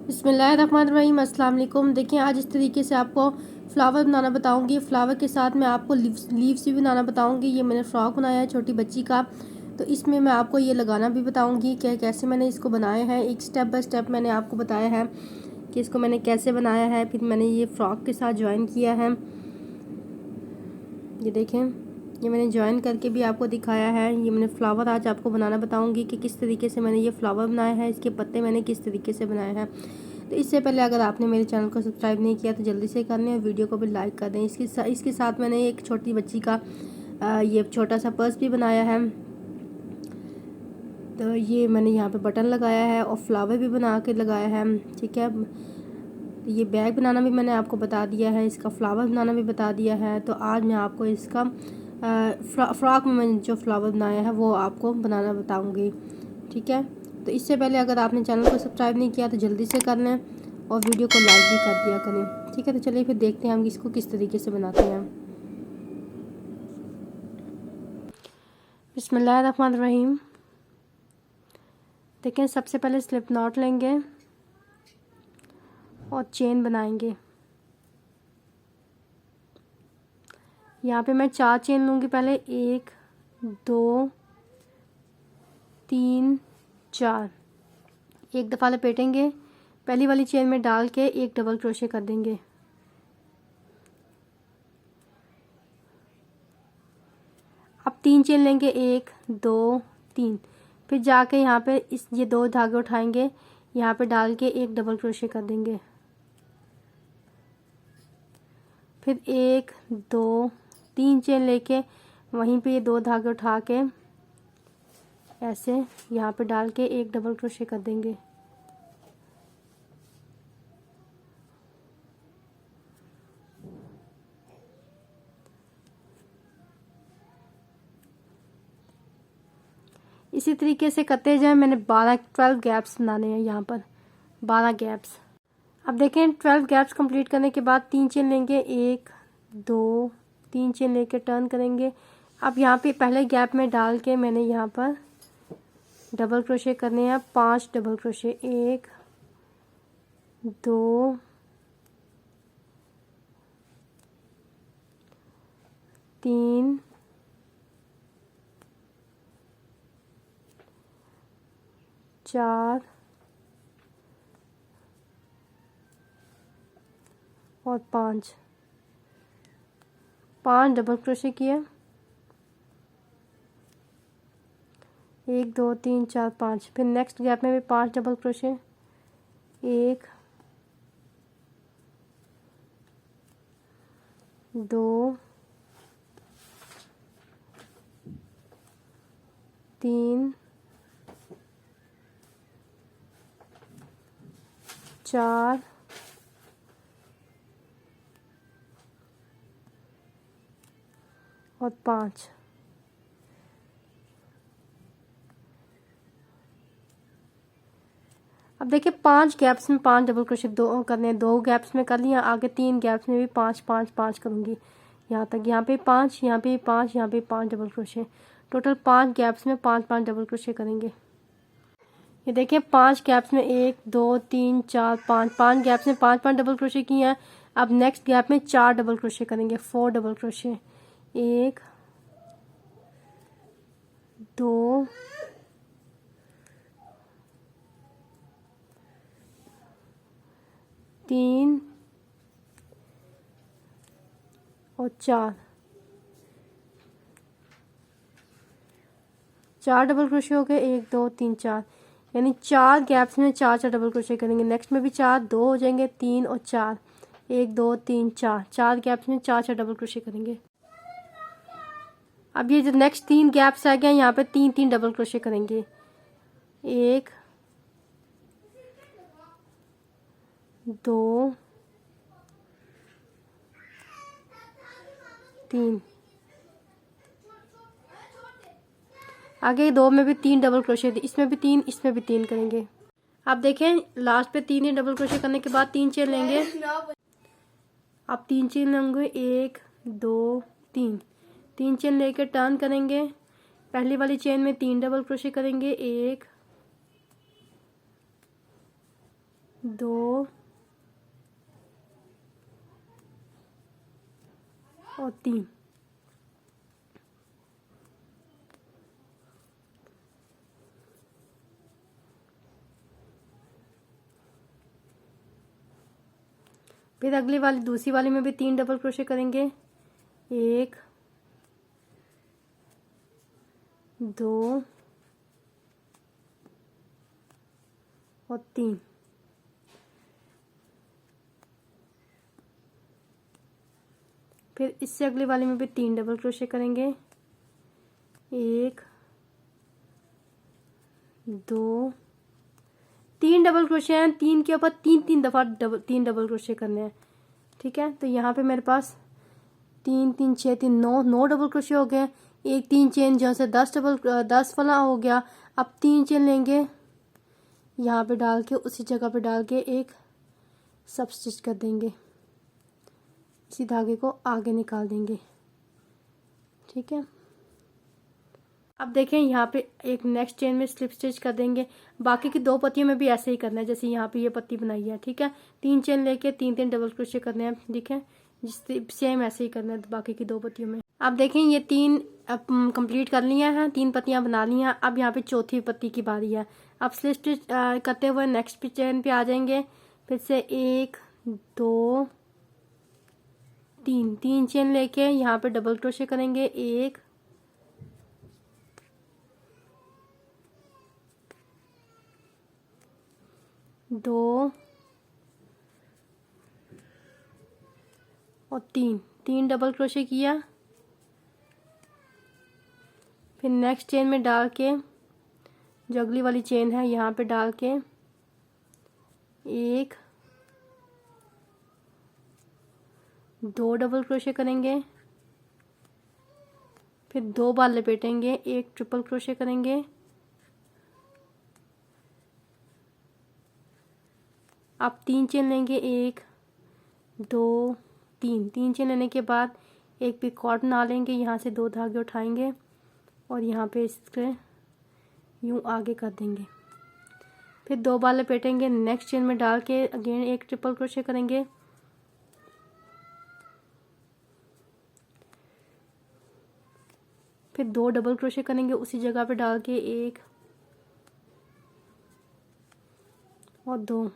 बिस्मिल्लाहिर्रहमानिर्रहीम, अस्सलाम वालेकुम। देखिए, आज इस तरीके से आपको फ़्लावर बनाना बताऊंगी। फ़्लावर के साथ मैं आपको लीव्स भी बनाना बताऊंगी। ये मैंने फ़्रॉक बनाया है छोटी बच्ची का, तो इसमें मैं आपको ये लगाना भी बताऊंगी कि कैसे मैंने इसको बनाया है। एक स्टेप बाय स्टेप मैंने आपको बताया है कि इसको मैंने कैसे बनाया है। फिर मैंने ये फ़्रॉक के साथ ज्वाइन किया है। ये देखें, ये मैंने ज्वाइन करके भी आपको दिखाया है। ये मैंने फ़्लावर आज आपको बनाना बताऊंगी कि किस तरीके से मैंने ये फ़्लावर बनाया है, इसके पत्ते मैंने किस तरीके से बनाए हैं। तो इससे पहले अगर आपने मेरे चैनल को सब्सक्राइब नहीं किया तो जल्दी से कर लें और वीडियो को भी लाइक कर दें। इसके साथ मैंने एक छोटी बच्ची का ये छोटा सा पर्स भी बनाया है। तो ये मैंने यहाँ पे बटन लगाया है और फ्लावर भी बना के लगाया है। ठीक है, तो ये बैग बनाना भी मैंने आपको बता दिया है, इसका फ्लावर बनाना भी बता दिया है। तो आज मैं आपको इसका फ्रॉक में मैंने जो फ्लावर बनाया है वो आपको बनाना बताऊंगी। ठीक है, तो इससे पहले अगर आपने चैनल को सब्सक्राइब नहीं किया तो जल्दी से कर लें और वीडियो को लाइक भी कर दिया करें। ठीक है, तो चलिए फिर देखते हैं हम इसको किस तरीके से बनाते हैं। बिस्मिल्लाहिर्रहमानिर्रहीम। देखें, सबसे पहले स्लिप नॉट लेंगे और चेन बनाएंगे। यहाँ पे मैं 4 चेन लूँगी पहले, 1 2 3 4। एक दफ़ा लपेटेंगे, पहली वाली चेन में डाल के एक डबल क्रोशे कर देंगे। अब 3 चेन लेंगे, 1 2 3। फिर जाके यहाँ पे ये 2 धागे उठाएंगे, यहाँ पे डाल के एक डबल क्रोशे कर देंगे। फिर 1 2 3 चेन लेके वहीं पे ये 2 धागे उठा के ऐसे यहाँ पे डाल के एक डबल क्रोशे कर देंगे। इसी तरीके से करते जाए। मैंने 12 गैप्स बनाने हैं यहाँ पर, 12 गैप्स। अब देखें, 12 गैप्स कंप्लीट करने के बाद 3 चेन लेंगे, 1 2 3 चेन लेके टर्न करेंगे। अब यहाँ पे पहले गैप में डाल के मैंने यहाँ पर डबल क्रोशे करने हैं, 5 डबल क्रोशे, 1 2 3 4 और 5 डबल क्रोशे किए, 1 2 3 4 5। फिर नेक्स्ट गैप में भी 5 डबल क्रोशे, 1 2 3 4 और 5। अब देखिए, 5 गैप्स में 5 डबल क्रोशे दो करने हैं, 2 गैप्स में कर लिया, आगे 3 गैप्स में भी 5 5 5 करूँगी यहाँ तक। यहाँ पे 5, यहाँ पे 5, यहाँ पे 5 डबल क्रोशे। टोटल 5 गैप्स में 5 5 डबल क्रोशे करेंगे। ये देखिए, 5 गैप्स में 1 2 3 4 5, 5 गैप्स में 5 5 डबल क्रोशे किए हैं। अब नेक्स्ट गैप में 4 डबल क्रोशे करेंगे, 4 डबल क्रोशे, 1 2 3 और 4 डबल क्रोशे हो गए, 1 2 3 4। यानी 4 गैप्स में 4 4 डबल क्रोशे करेंगे। नेक्स्ट में भी 4, 2 हो जाएंगे, 3 और 4, 1 2 3 4। 4 गैप्स में 4 4 डबल क्रोशे करेंगे। अब ये जो नेक्स्ट 3 गैप्स आ गए, यहाँ पे 3 3 डबल क्रोशे करेंगे, 1 2 3। आगे 2 में भी 3 डबल क्रोशे थे, इसमें भी 3, इसमें भी 3 करेंगे। आप देखें, लास्ट पे 3 ही डबल क्रोशे करने के बाद 3 चेन लेंगे। आप 3 चेन लेंगे, 1 2 3। 3 चेन लेके टर्न करेंगे, पहली वाली चेन में 3 डबल क्रोशे करेंगे, 1 2 और 3। फिर अगली वाली दूसरी वाली में भी 3 डबल क्रोशे करेंगे। 1 2 और 3। फिर इससे अगली वाली में भी 3 डबल क्रोशे करेंगे। 1 2 3 डबल क्रोशे हैं, 3 के ऊपर 3 दफ़ा 3 डबल क्रोशे करने हैं। ठीक है, तो यहाँ पे मेरे पास 3 3 6 3 9 डबल क्रोशे हो गए। एक 3 चेन जो से 10 वाला हो गया। अब 3 चेन लेंगे, यहाँ पे डाल के उसी जगह पे डाल के एक सब स्टिच कर देंगे। इसी धागे को आगे निकाल देंगे। ठीक है, अब देखें यहाँ पे एक नेक्स्ट चेन में स्लिप स्टिच कर देंगे। बाकी की 2 पत्तियों में भी ऐसे ही करना है जैसे यहाँ पे ये पत्ती बनाई है। ठीक है, 3 चेन लेके 3 डबल क्रोशे करने हैं। देखें, जिस सेम ऐसे ही करना है बाकी की 2 पत्तियों में। अब देखें ये 3 कंप्लीट कर लिया है, 3 पत्तियां बना ली हैं। अब यहाँ पे चौथी पत्ती की बारी है। अब स्लिप स्टिच करते हुए नेक्स्ट चेन पे आ जाएंगे। फिर से 1 2 3 चेन लेके यहाँ पे डबल क्रोशे करेंगे। 1 2 और 3 डबल क्रोशे किया। फिर नेक्स्ट चेन में डाल के जो अगली वाली चेन है यहाँ पे डाल के 1 2 डबल क्रोशे करेंगे। फिर 2 बार लपेटेंगे, 1 ट्रिपल क्रोशे करेंगे। अब 3 चेन लेंगे, 1 2 3 चेन लेने के बाद एक पिकॉट बना लेंगे। यहाँ से 2 धागे उठाएंगे और यहाँ पे इसके यूं आगे कर देंगे। फिर 2 बार लपेटेंगे, नेक्स्ट चेन में डाल के अगेन 1 ट्रिपल क्रोशे करेंगे। फिर 2 डबल क्रोशे करेंगे उसी जगह पे डाल के, 1 और 2।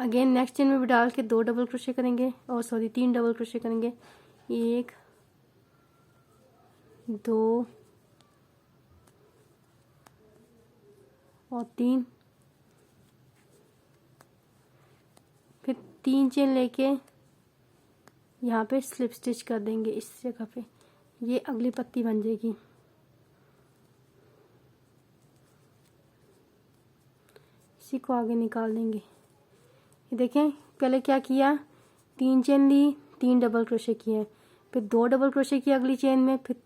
अगेन नेक्स्ट चेन में भी डाल के 2 डबल क्रोशे करेंगे, और सॉरी 3 डबल क्रोशे करेंगे। 1 2 और 3। फिर 3 चेन लेके यहाँ पे स्लिप स्टिच कर देंगे इस जगह पे। ये अगली पत्ती बन जाएगी। इसी को आगे निकाल देंगे। ये देखें, पहले क्या किया, 3 चेन ली, 3 डबल क्रोशे किए, फिर 2 डबल क्रोशे किया अगली चेन में, फिर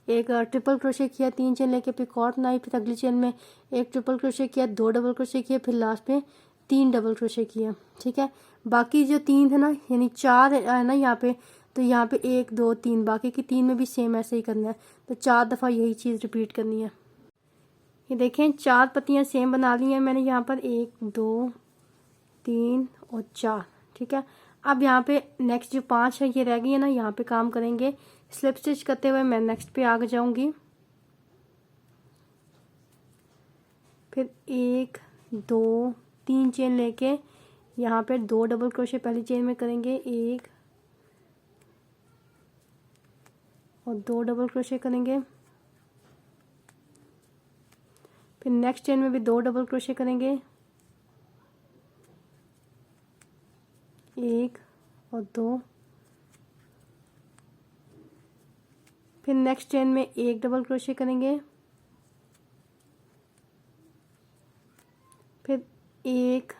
एक ट्रिपल क्रोशे किया, 3 चेन लेके पिकॉट बनाई, फिर अगली चेन में 1 ट्रिपल क्रोशे किया, 2 डबल क्रोशे किया, फिर लास्ट में 3 डबल क्रोशे किया। ठीक है, बाकी जो 3 थे ना, यानी 4 है ना यहाँ पे, तो यहाँ पे 1 2 3, बाकी की 3 में भी सेम ऐसे ही करना है। तो 4 दफ़ा यही चीज़ रिपीट करनी है। ये देखें, 4 पत्तियाँ सेम बना ली हैं मैंने यहाँ पर, 1 2 3 और 4। ठीक है, अब यहाँ पे नेक्स्ट जो 5 है ये रह गई है ना, यहाँ पे काम करेंगे। स्लिप स्टिच करते हुए मैं नेक्स्ट पे आगे जाऊंगी। फिर 1 2 3 चेन लेके यहाँ पे 2 डबल क्रोशे पहली चेन में करेंगे, 1 और 2 डबल क्रोशे करेंगे। फिर नेक्स्ट चेन में भी 2 डबल क्रोशे करेंगे, 1 और 2। फिर नेक्स्ट चेन में 1 डबल क्रोशे करेंगे, फिर 1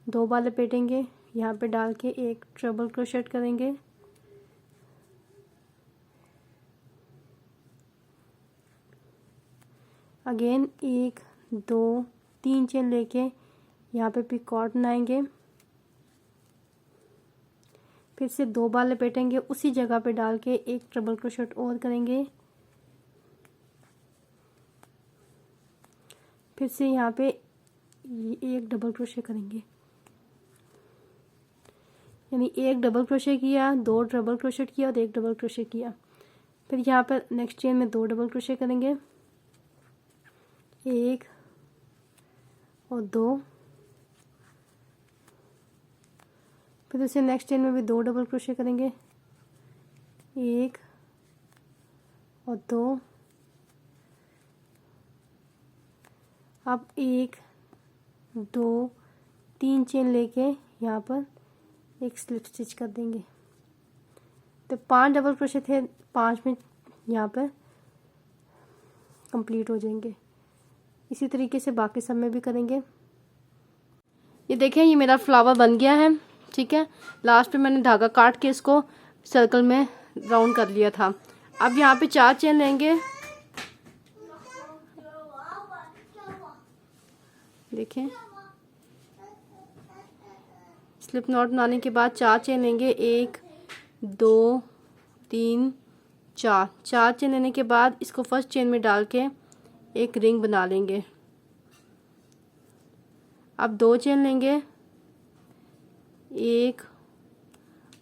2 बार लपेटेंगे, यहाँ पे डाल के 1 ट्रिपल क्रोशेट करेंगे। अगेन 1 2 3 चेन लेके यहाँ पे पिकॉट बनाएंगे, फिर से 2 बार लपेटेंगे, उसी जगह पे डाल के 1 ट्रिपल क्रोशेट और करेंगे। फिर से यहाँ पे एक डबल क्रोशे करेंगे, यानी एक डबल क्रोशे किया, दो डबल क्रोशे किया और एक डबल क्रोशे किया। फिर यहाँ पर नेक्स्ट चेन में दो डबल क्रोशे करेंगे, एक और दो। फिर उसे नेक्स्ट चेन में भी दो डबल क्रोशे करेंगे, एक और दो। अब एक दो तीन चेन लेके यहाँ पर एक स्लिप स्टिच कर देंगे। तो 5 डबल क्रोशे थे, 5 में यहाँ पर कंप्लीट हो जाएंगे। इसी तरीके से बाकी सब में भी करेंगे। ये देखें, ये मेरा फ्लावर बन गया है। ठीक है, लास्ट पे मैंने धागा काट के इसको सर्कल में राउंड कर लिया था। अब यहाँ पे 4 चेन लेंगे, देखें स्लिप नॉट बनाने के बाद 4 चेन लेंगे, 1 2 3 4। 4 चेन लेने के बाद इसको फर्स्ट चेन में डाल के एक रिंग बना लेंगे। अब 2 चेन लेंगे, 1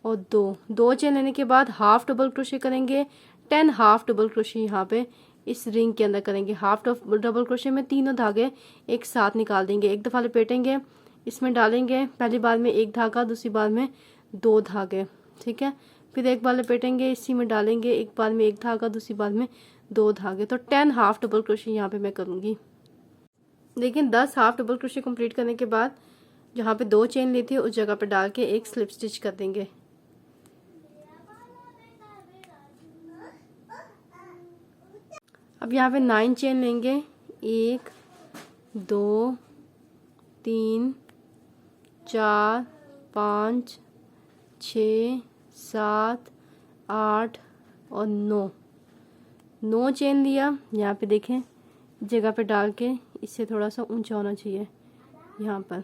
और 2 चेन लेने के बाद हाफ डबल क्रोशे करेंगे। 10 हाफ डबल क्रोशे यहाँ पे इस रिंग के अंदर करेंगे। हाफ डबल क्रोशे में तीनों धागे एक साथ निकाल देंगे। एक दफ़ा लपेटेंगे, इसमें डालेंगे, पहली बार में एक धागा, दूसरी बार में 2 धागे। ठीक है, फिर एक बार लपेटेंगे, इसी में डालेंगे, एक बार में एक धागा, दूसरी बार में 2 धागे। तो 10 हाफ डबल क्रोशे यहाँ पे मैं करूँगी। लेकिन 10 हाफ डबल क्रोशे कंप्लीट करने के बाद जहाँ पे 2 चेन ली थी उस जगह पे डाल के एक स्लिप स्टिच कर देंगे। अब यहाँ पे 9 चेन लेंगे, 1 2 3 4 5 6 7 8 और 9 चेन लिया। यहाँ पे देखें जगह पे डाल के इससे थोड़ा सा ऊंचा होना चाहिए यहाँ पर।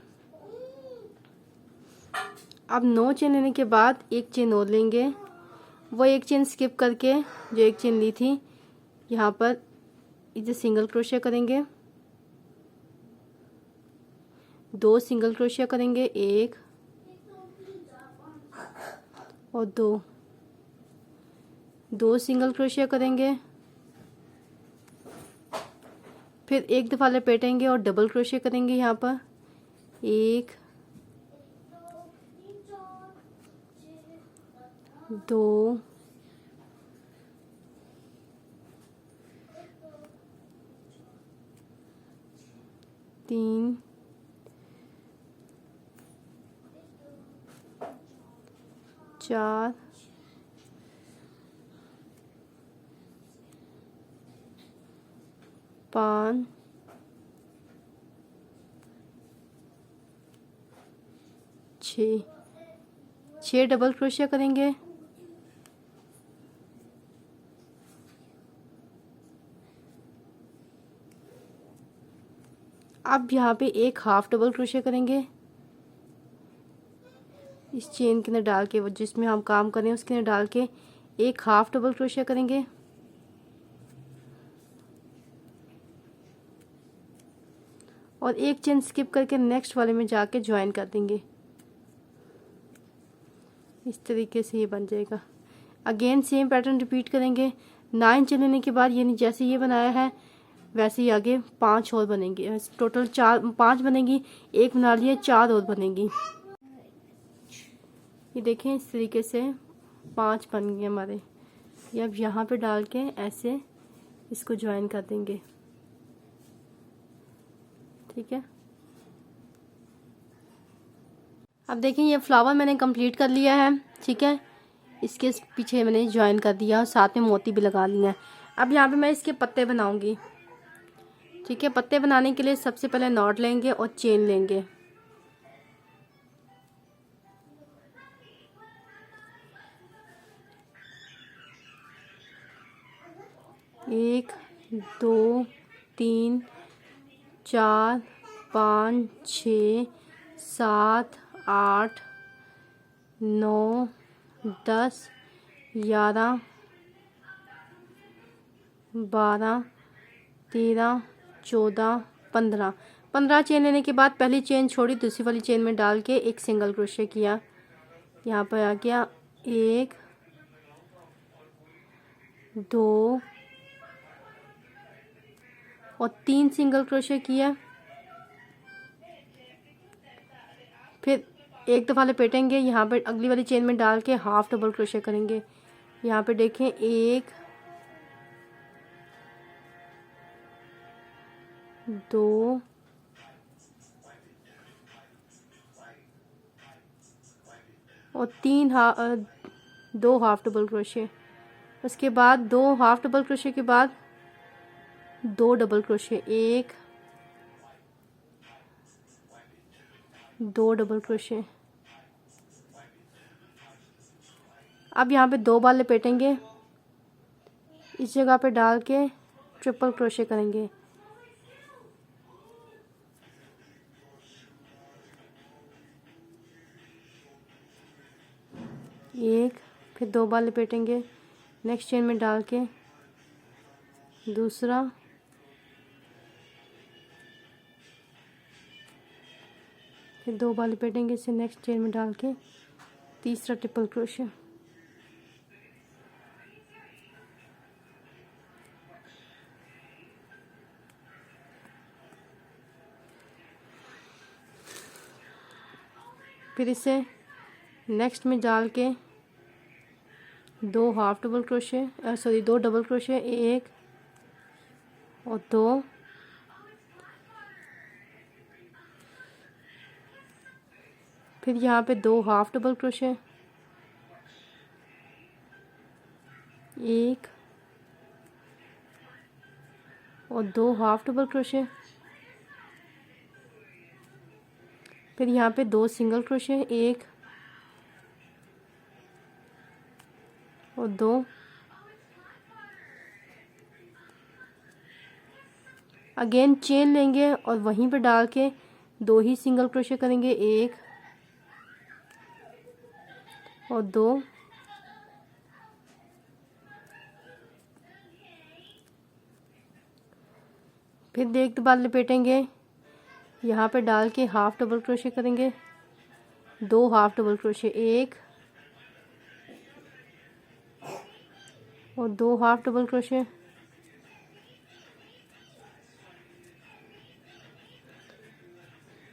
अब 9 चेन लेने के बाद एक चेन और लेंगे, वो एक चेन स्किप करके जो एक चेन ली थी यहाँ पर इसे सिंगल क्रोशिया करेंगे, 2 सिंगल क्रोशिया करेंगे, 1 और 2 सिंगल क्रोशिया करेंगे। फिर एक दफ़ा लपेटेंगे और डबल क्रोशिया करेंगे यहाँ पर, 1 2 3 4 5 6 डबल क्रोशिया करेंगे। अब यहाँ पे एक हाफ डबल क्रोशिया करेंगे इस चेन के अंदर डाल के, वो जिसमें हम काम करें उसके अंदर डाल के एक हाफ डबल क्रोशिया करेंगे। और एक चेन स्किप करके नेक्स्ट वाले में जाके ज्वाइन कर देंगे। इस तरीके से ये बन जाएगा। अगेन सेम पैटर्न रिपीट करेंगे। 9 चेन लेने के बाद यानी जैसे ये बनाया है वैसे ही आगे 5 और बनेंगे। टोटल 5 बनेगी, एक बना लिया, 4 और बनेगी। ये देखें इस तरीके से 5 बन गए हमारे। ये अब यहाँ पे डाल के ऐसे इसको ज्वाइन कर देंगे। ठीक है, अब देखें ये फ्लावर मैंने कंप्लीट कर लिया है। ठीक है, इसके पीछे मैंने ज्वाइन कर दिया और साथ में मोती भी लगा लिया है। अब यहाँ पे मैं इसके पत्ते बनाऊंगी। ठीक है, पत्ते बनाने के लिए सबसे पहले नॉट लेंगे और चेन लेंगे। एक 2 3 4 5 6 7 8 9 10 11 12 13 14 15 चेन लेने के बाद पहली चेन छोड़ी, दूसरी वाली चेन में डाल के एक सिंगल क्रोशे किया। यहाँ पर आ गया 1 2 और 3 सिंगल क्रोशे किया। फिर एक दफ़ा लपेटेंगे, यहाँ पर अगली वाली चेन में डाल के हाफ डबल क्रोशे करेंगे। यहाँ पे देखें 1 2 और 2 हाफ डबल क्रोशे। उसके बाद 2 हाफ डबल क्रोशे के बाद 2 डबल क्रोशे, 1 2 डबल क्रोशे। अब यहाँ पे 2 बार लपेटेंगे, इस जगह पे डाल के ट्रिपल क्रोशे करेंगे। एक, फिर 2 बार लपेटेंगे, नेक्स्ट चेन में डाल के दूसरा, फिर 2 बार लपेटेंगे, इसे नेक्स्ट चेन में डाल के तीसरा ट्रिपल क्रोशे। फिर इसे नेक्स्ट में डाल के 2 half double crochet, 2 double crochet, 1 और 2, फिर यहाँ पे 2 हाफ डबल क्रोशे, 1 और 2 हाफ डबल क्रोशे। फिर यहाँ पे 2 सिंगल क्रोशे, 1 और 2, अगेन चेन लेंगे और वहीं पे डाल के 2 ही सिंगल क्रोशे करेंगे, 1 और 2, फिर एक बार लपेटेंगे, यहाँ पे डाल के हाफ डबल क्रोशे करेंगे, 2 हाफ डबल क्रोशे, 1 और 2 हाफ डबल क्रोशे।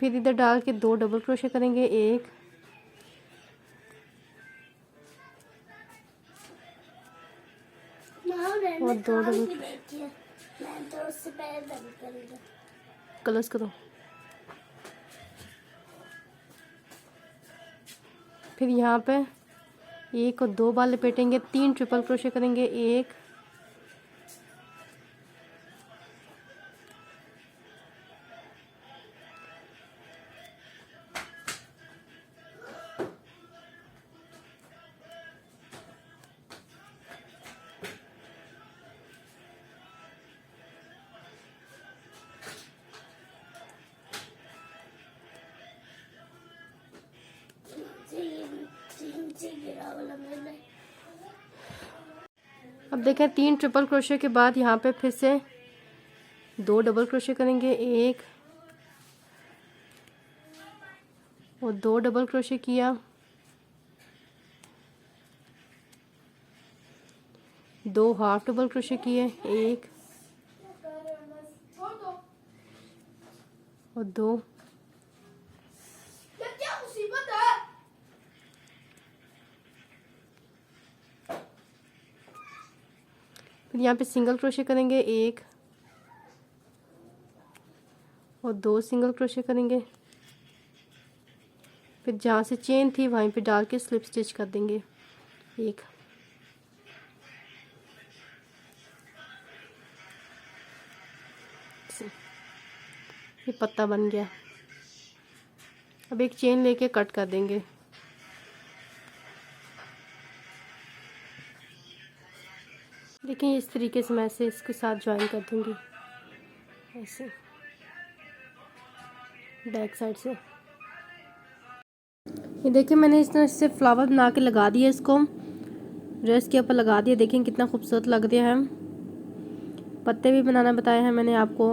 फिर इधर डाल के 2 डबल क्रोशे करेंगे, 1 और 2 डबल क्रोशे। क्लोज करो। फिर यहाँ पे 1 और 2 बार लपेटेंगे, 3 ट्रिपल क्रोशे करेंगे, 1 अब देखें 3 ट्रिपल क्रोशे के बाद यहाँ पे फिर से 2 डबल क्रोशे करेंगे, 1 और 2 डबल क्रोशे किया, 2 हाफ डबल क्रोशे किए, 1 और 2, फिर यहाँ पे सिंगल क्रोशे करेंगे, 1 और 2 सिंगल क्रोशे करेंगे। फिर जहाँ से चेन थी वहीं पे डाल के स्लिप स्टिच कर देंगे, 1 ये पत्ता बन गया। अब एक चेन लेके कट कर देंगे। देखिए इस तरीके से मैं ऐसे इसके साथ ज्वाइन कर दूंगी, ऐसे बैक साइड से। ये देखिए मैंने इस तरह से फ्लावर बना के लगा दिया, इसको ड्रेस के ऊपर लगा दिया। देखें कितना खूबसूरत लग रहा है। पत्ते भी बनाना बताया है मैंने आपको।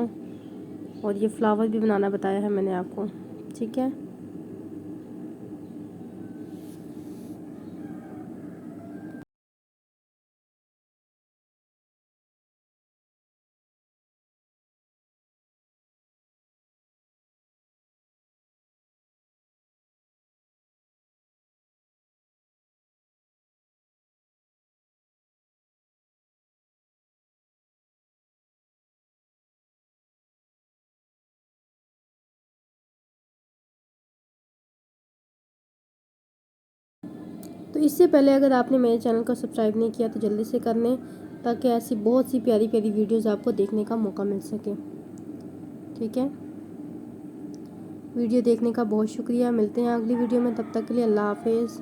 और ये फ्लावर भी बनाना बताया है मैंने आपको, ठीक है। तो इससे पहले अगर आपने मेरे चैनल को सब्सक्राइब नहीं किया तो जल्दी से कर लें, ताकि ऐसी बहुत सी प्यारी प्यारी वीडियोज़ आपको देखने का मौका मिल सके, ठीक है। वीडियो देखने का बहुत शुक्रिया। मिलते हैं अगली वीडियो में, तब तक के लिए अल्लाह हाफिज़।